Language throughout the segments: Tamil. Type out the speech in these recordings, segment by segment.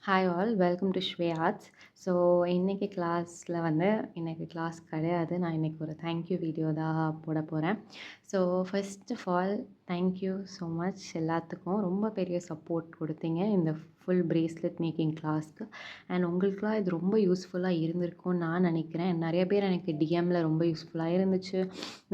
Hi all welcome to sway arts. So இன்றைக்கி கிளாஸில் வந்து எனக்கு கிளாஸ் கிடையாது. நான் இன்றைக்கி ஒரு தேங்க்யூ வீடியோ தான் போட போகிறேன். So first of all thank you so much எல்லாத்துக்கும். ரொம்ப பெரிய சப்போர்ட் கொடுத்தீங்க இந்த ஃபுல் பிரேஸ்லெட் மேக்கிங் கிளாஸ்க்கு. அண்ட் உங்களுக்குலாம் இது ரொம்ப யூஸ்ஃபுல்லாக இருந்திருக்கும்னு நான் நினைக்கிறேன். நிறைய பேர் எனக்கு டிஎம்மில் ரொம்ப யூஸ்ஃபுல்லாக இருந்துச்சு,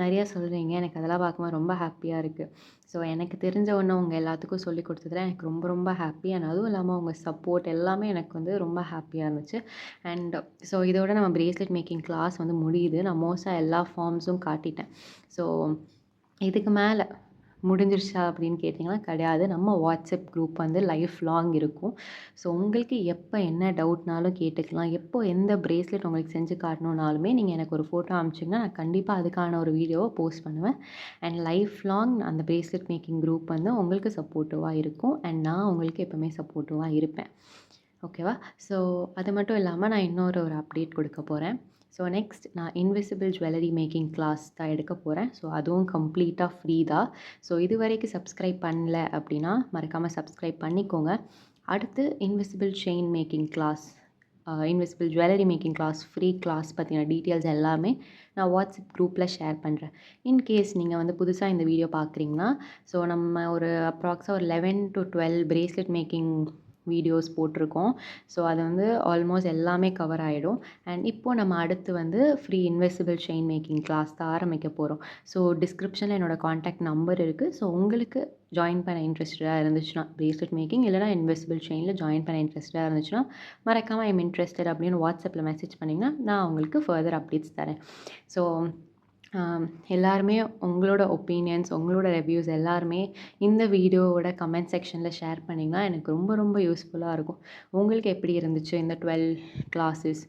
நிறையா சொல்கிறீங்க. எனக்கு அதெல்லாம் பார்க்கும்போது ரொம்ப ஹாப்பியாக இருக்குது. ஸோ எனக்கு தெரிஞ்ச ஒன்று உங்கள் எல்லாத்துக்கும் சொல்லி கொடுத்ததுல எனக்கு ரொம்ப ரொம்ப ஹாப்பி. அண்ட் அதுவும் இல்லாமல் உங்கள் சப்போர்ட் எல்லாமே எனக்கு வந்து ரொம்ப ஹாப்பியாக இருந்துச்சு. அண்ட் ஸோ இதோட நம்ம பிரேஸ்லெட் மேக்கிங் கிளாஸ் வந்து முடியுது. நான் மோஸ்ட்டாக எல்லா ஃபார்ம்ஸும் காட்டிட்டேன். ஸோ இதுக்கு மேலே முடிஞ்சிருச்சா அப்படின்னு கேட்டிங்கன்னா கிடையாது. நம்ம வாட்ஸ்அப் குரூப் வந்து லைஃப் லாங் இருக்கும். ஸோ உங்களுக்கு எப்போ என்ன டவுட்னாலும் கேட்டுக்கலாம். எப்போ எந்த பிரேஸ்லெட் உங்களுக்கு செஞ்சு காட்டணுன்னாலுமே நீங்கள் எனக்கு ஒரு ஃபோட்டோ அனுப்பிச்சிங்கன்னா நான் கண்டிப்பாக அதுக்கான ஒரு வீடியோவை போஸ்ட் பண்ணுவேன். அண்ட் லைஃப் லாங் அந்த பிரேஸ்லெட் மேக்கிங் குரூப் வந்து உங்களுக்கு சப்போர்ட்டிவாக இருக்கும். அண்ட் நான் உங்களுக்கு எப்போவுமே சப்போர்ட்டிவாக இருப்பேன். ஓகேவா? ஸோ அது மட்டும் இல்லாமல் நான் இன்னொரு அப்டேட் கொடுக்க போகிறேன். ஸோ நெக்ஸ்ட் நான் இன்விசிபிள் ஜுவல்லரி மேக்கிங் கிளாஸ் தான் எடுக்க போகிறேன். ஸோ அதுவும் கம்ப்ளீட்டாக ஃப்ரீ தான். ஸோ இது வரைக்கும் சப்ஸ்கிரைப் பண்ணல அப்படின்னா மறக்காமல் சப்ஸ்கிரைப் பண்ணிக்கோங்க. அடுத்து invisible chain making class, invisible jewellery making class, free class பற்றின டீட்டெயில்ஸ் எல்லாமே நான் வாட்ஸ்அப் குரூப்பில் ஷேர் பண்ணுறேன். இன்கேஸ் நீங்கள் வந்து புதுசாக இந்த வீடியோ பார்க்குறீங்கன்னா, ஸோ நம்ம ஒரு அப்ராக்ஸாக ஒரு 11 to 12 பிரேஸ்லெட் மேக்கிங் வீடியோஸ் போட்டிருக்கோம். ஸோ அது வந்து ஆல்மோஸ்ட் எல்லாமே கவர் ஆகிடும். அண்ட் இப்போது நம்ம அடுத்து வந்து free invisible chain making class தான் ஆரம்பிக்க போகிறோம். ஸோ டிஸ்கிரிப்ஷனில் என்னோடய காண்டாக்ட் நம்பர் இருக்குது. ஸோ உங்களுக்கு ஜாயின் பண்ண இன்ட்ரெஸ்டடாக இருந்துச்சுன்னா, பிரேஸ்லெட் மேக்கிங் இல்லைனா இன்விசிபிள் செயினில் ஜாயின் பண்ண இன்ட்ரெஸ்டடாக இருந்துச்சுன்னா மறக்காமல் ஐம் இன்ட்ரெஸ்டட் அப்படின்னு வாட்ஸ்அப்பில் மெசேஜ் பண்ணிங்கன்னா நான் உங்களுக்கு ஃபர்தர் அப்டேட்ஸ் தரேன். ஸோ எல்லாருமே உங்களோட ஒப்பீனியன்ஸ், உங்களோட ரிவ்யூஸ் எல்லாருமே இந்த வீடியோவோட கமெண்ட் செக்ஷனில் ஷேர் பண்ணிங்கன்னா எனக்கு ரொம்ப ரொம்ப யூஸ்ஃபுல்லாக இருக்கும். உங்களுக்கு எப்படி இருந்துச்சு இந்த 12 கிளாஸஸ்?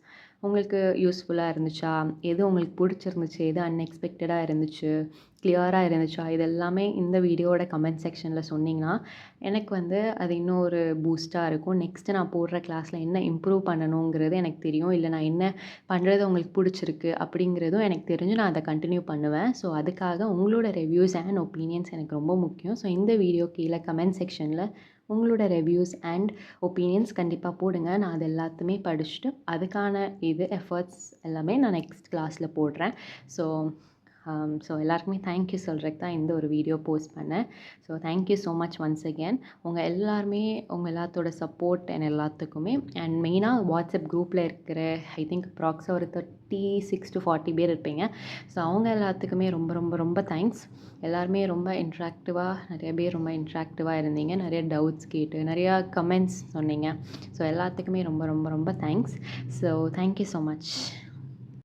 உங்களுக்கு யூஸ்ஃபுல்லாக இருந்துச்சா? எது உங்களுக்கு பிடிச்சிருந்துச்சு? எது அன்எக்ஸ்பெக்டடாக இருந்துச்சு? கிளியராக இருந்துச்சா? இது எல்லாமே இந்த வீடியோவோட கமெண்ட் செக்ஷனில் சொன்னிங்கன்னா எனக்கு வந்து அது இன்னும் ஒரு பூஸ்ட்டாக இருக்கும். நெக்ஸ்ட்டு நான் போடுற கிளாஸில் என்ன இம்ப்ரூவ் பண்ணணுங்கிறது எனக்கு தெரியும். இல்லை நான் என்ன பண்ணுறது உங்களுக்கு பிடிச்சிருக்கு அப்படிங்கிறதும் எனக்கு தெரிஞ்சு நான் அதை கண்டினியூ பண்ணுவேன். ஸோ அதுக்காக உங்களோட ரிவ்யூஸ் அண்ட் ஒப்பீனியன்ஸ் எனக்கு ரொம்ப முக்கியம். ஸோ இந்த வீடியோ கீழே கமெண்ட் செக்ஷனில் உங்களோட ரிவ்யூஸ் அண்ட் ஒப்பீனியன்ஸ் கண்டிப்பாக போடுங்க. நான் அது எல்லாத்தையுமே படிச்சுட்டு அதுக்கான எஃபர்ட்ஸ் எல்லாமே நான் நெக்ஸ்ட் கிளாஸில் போடுறேன். ஸோ எல்லாருக்குமே தேங்க்யூ சொல்கிறதுக்கு தான் இந்த ஒரு வீடியோ போஸ்ட் பண்ணேன். So thank you so much once again. உங்கள் எல்லாருமே உங்கள் எல்லாத்தோட சப்போர்ட் அண்ட் எல்லாத்துக்குமே. அண்ட் மெயினாக வாட்ஸ்அப் குரூப்பில் இருக்கிற ஐ திங்க் அப்ராக்ஸாக ஒரு 36 to 40 பேர் இருப்பீங்க. ஸோ அவங்க எல்லாத்துக்குமே ரொம்ப ரொம்ப ரொம்ப தேங்க்ஸ். எல்லாருமே ரொம்ப இன்ட்ராக்டிவாக, நிறைய பேர் ரொம்ப இன்ட்ராக்டிவாக இருந்தீங்க. நிறைய டவுட்ஸ் கேட்டு நிறையா கமெண்ட்ஸ் சொன்னீங்க. ஸோ எல்லாத்துக்குமே ரொம்ப ரொம்ப ரொம்ப thanks. So thank you so much.